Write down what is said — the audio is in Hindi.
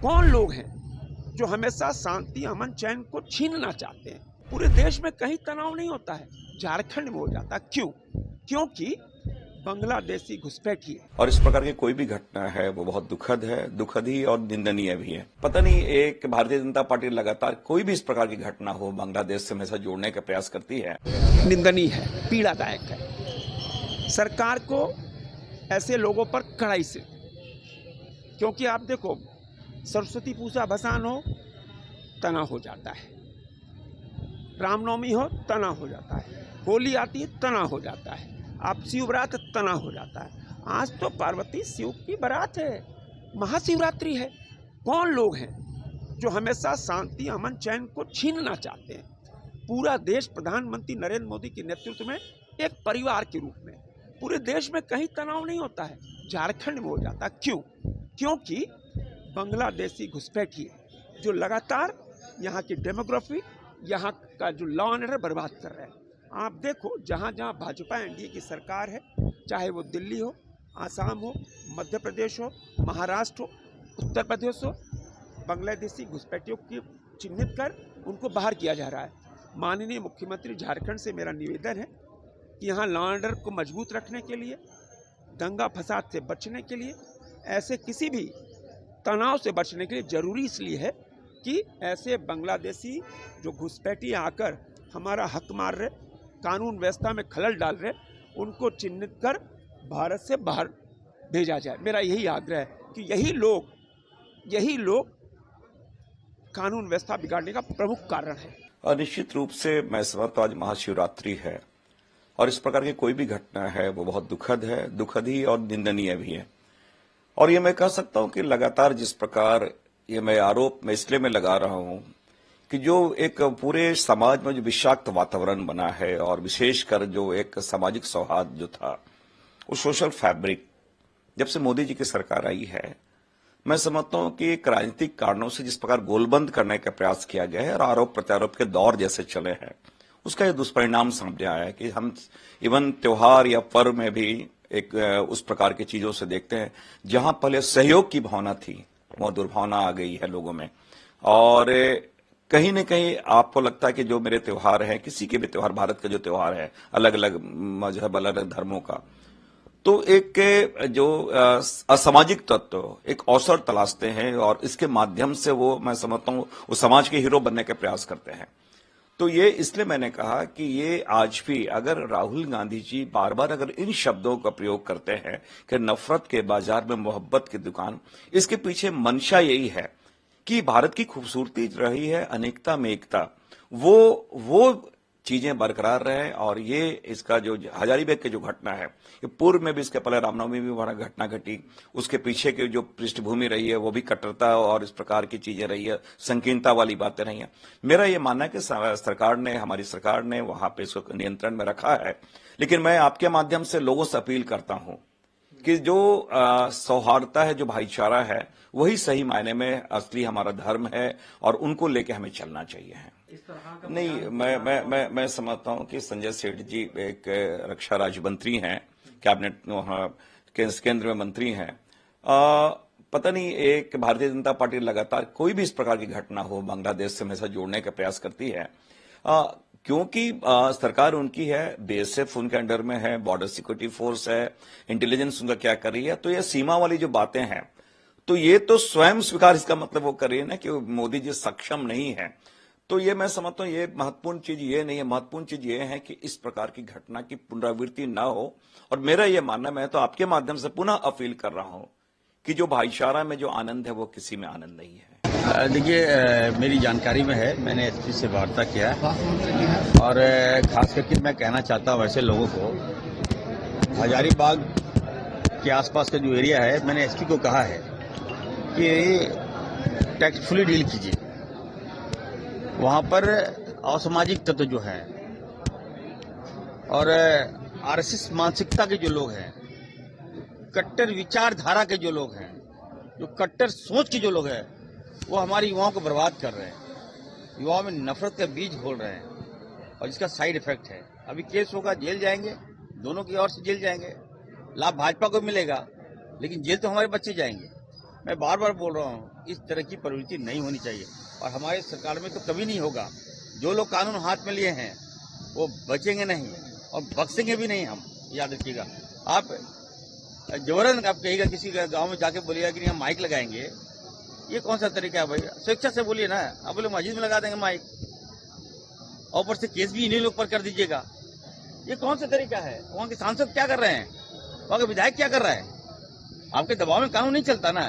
कौन लोग हैं जो हमेशा शांति अमन चैन को छीनना चाहते हैं। पूरे देश में कहीं तनाव नहीं होता है, झारखंड में हो जाता है। क्यों? क्योंकि बांग्लादेशी घुसपैठी है। और इस प्रकार की कोई भी घटना है वो बहुत दुखद है, दुखद ही और निंदनीय भी है। पता नहीं एक भारतीय जनता पार्टी लगातार कोई भी इस प्रकार की घटना हो बांग्लादेश से हमेशा जोड़ने का प्रयास करती है। निंदनीय है, पीड़ादायक है। सरकार को ऐसे लोगों पर कड़ाई से, क्योंकि आप देखो सरस्वती पूजा भसान हो तना हो जाता है, रामनवमी हो तना हो जाता है, होली आती है तना हो जाता है, आप शिवरात तना हो जाता है। आज तो पार्वती शिव की बारात है, महाशिवरात्रि है। कौन लोग हैं जो हमेशा शांति अमन चैन को छीनना चाहते हैं। पूरा देश प्रधानमंत्री नरेंद्र मोदी के नेतृत्व में एक परिवार के रूप में, पूरे देश में कहीं तनाव नहीं होता है, झारखंड में हो जाता है। क्यों? क्योंकि बांग्लादेशी घुसपैठी है जो लगातार यहाँ की डेमोग्राफी, यहाँ का जो लॉ एंड ऑर्डर बर्बाद कर रहे हैं। आप देखो जहाँ जहाँ भाजपा एनडीए की सरकार है, चाहे वो दिल्ली हो, आसाम हो, मध्य प्रदेश हो, महाराष्ट्र हो, उत्तर प्रदेश हो, बांग्लादेशी घुसपैठियों की चिन्हित कर उनको बाहर किया जा रहा है। माननीय मुख्यमंत्री झारखंड से मेरा निवेदन है कि यहाँ लॉ एंड ऑर्डर को मजबूत रखने के लिए, दंगा फसाद से बचने के लिए, ऐसे किसी भी तनाव से बचने के लिए जरूरी इसलिए है कि ऐसे बांग्लादेशी जो घुसपैठी आकर हमारा हक मार रहे, कानून व्यवस्था में खलल डाल रहे, उनको चिन्हित कर भारत से बाहर भेजा जाए। मेरा यही आग्रह है कि यही लोग कानून व्यवस्था बिगाड़ने का प्रमुख कारण है। और निश्चित रूप से मैं समझता हूं आज महाशिवरात्रि है और इस प्रकार की कोई भी घटना है वो बहुत दुखद है, दुखद ही और निंदनीय भी है। और ये मैं कह सकता हूं कि लगातार जिस प्रकार ये मैं आरोप मैं इसलिए मैं लगा रहा हूं कि जो एक पूरे समाज में जो विषाक्त वातावरण बना है और विशेषकर जो एक सामाजिक सौहार्द जो था, वो सोशल फैब्रिक जब से मोदी जी की सरकार आई है, मैं समझता हूं कि एक राजनीतिक कारणों से जिस प्रकार गोलबंद करने का प्रयास किया गया है और आरोप प्रत्यारोप के दौर जैसे चले हैं, उसका ये दुष्परिणाम सामने आया है कि हम इवन त्योहार या पर्व में भी एक उस प्रकार की चीजों से देखते हैं जहां पहले सहयोग की भावना थी, वह दुर्भावना आ गई है लोगों में। और कहीं न कहीं आपको लगता है कि जो मेरे त्योहार हैं, किसी के भी त्योहार, भारत का जो त्योहार है, अलग अलग मजहब, अलग अलग धर्मों का, तो एक जो असामाजिक तत्व एक अवसर तलाशते हैं और इसके माध्यम से वो मैं समझता हूं वो समाज के हीरो बनने के प्रयास करते हैं। तो ये इसलिए मैंने कहा कि ये आज भी अगर राहुल गांधी जी बार बार अगर इन शब्दों का प्रयोग करते हैं कि नफरत के बाजार में मोहब्बत की दुकान, इसके पीछे मंशा यही है कि भारत की खूबसूरती रही है अनेकता में एकता, वो चीजें बरकरार रहे। और ये इसका जो हजारीबाग की जो घटना है, ये पूर्व में भी इसके पहले रामनवमी में बड़ा घटना घटी, उसके पीछे की जो पृष्ठभूमि रही है वो भी कट्टरता और इस प्रकार की चीजें रही है, संकीर्णता वाली बातें रही हैं। मेरा ये मानना है कि सरकार ने, हमारी सरकार ने वहां पे इसको नियंत्रण में रखा है। लेकिन मैं आपके माध्यम से लोगों से अपील करता हूं कि जो सौहार्दता है, जो भाईचारा है, वही सही मायने में असली हमारा धर्म है और उनको लेके हमें चलना चाहिए है। नहीं, मैं समझता हूं कि संजय सेठ जी एक रक्षा राज्य मंत्री हैं, कैबिनेट केंद्र में मंत्री हैं। पता नहीं एक भारतीय जनता पार्टी लगातार कोई भी इस प्रकार की घटना हो बांग्लादेश से हमेशा जोड़ने का प्रयास करती है, क्योंकि सरकार उनकी है, बीएसएफ उनके अंडर में है, बॉर्डर सिक्योरिटी फोर्स है, इंटेलिजेंस उनका क्या कर रही है। तो ये सीमा वाली जो बातें हैं, तो ये तो स्वयं स्वीकार, इसका मतलब वो कर रही है ना कि मोदी जी सक्षम नहीं है। तो ये मैं समझता हूं ये महत्वपूर्ण चीज ये नहीं है, महत्वपूर्ण चीज ये है कि इस प्रकार की घटना की पुनरावृत्ति ना हो। और मेरा ये मानना, मैं तो आपके माध्यम से पुनः अपील कर रहा हूं कि जो भाईचारा में जो आनंद है वो किसी में आनंद नहीं है। देखिए, मेरी जानकारी में है, मैंने एसपी से वार्ता किया है और खास करके मैं कहना चाहता हूं ऐसे लोगों को, हजारीबाग के आसपास का जो एरिया है, मैंने एसपी को कहा है कि टैक्टफुली डील कीजिए। वहां पर असामाजिक तत्व जो है और आरएसएस मानसिकता के जो लोग हैं, कट्टर विचारधारा के जो लोग हैं, जो कट्टर सोच के जो लोग हैं, वो हमारे युवाओं को बर्बाद कर रहे हैं, युवाओं में नफरत का बीज खोल रहे हैं और इसका साइड इफेक्ट है। अभी केस होगा, जेल जाएंगे, दोनों की ओर से जेल जाएंगे, लाभ भाजपा को मिलेगा लेकिन जेल तो हमारे बच्चे जाएंगे। मैं बार बार बोल रहा हूँ, इस तरह की प्रवृत्ति नहीं होनी चाहिए और हमारे सरकार में तो कभी नहीं होगा। जो लोग कानून हाथ में लिए हैं वो बचेंगे नहीं और बख्शेंगे भी नहीं हम, याद रखिएगा। आप जबरन आप कहिएगा किसी गांव में जाके बोलिएगा कि हम माइक लगाएंगे, ये कौन सा तरीका है भाई? स्वेच्छा से बोलिए ना। आप बोले मस्जिद में लगा देंगे माइक और ऊपर से केस भी इन्हीं लोग पर कर दीजिएगा, ये कौन सा तरीका है? वहाँ के सांसद क्या कर रहे हैं, वहाँ के विधायक क्या कर रहे हैं? आपके दबाव में कानून नहीं चलता ना।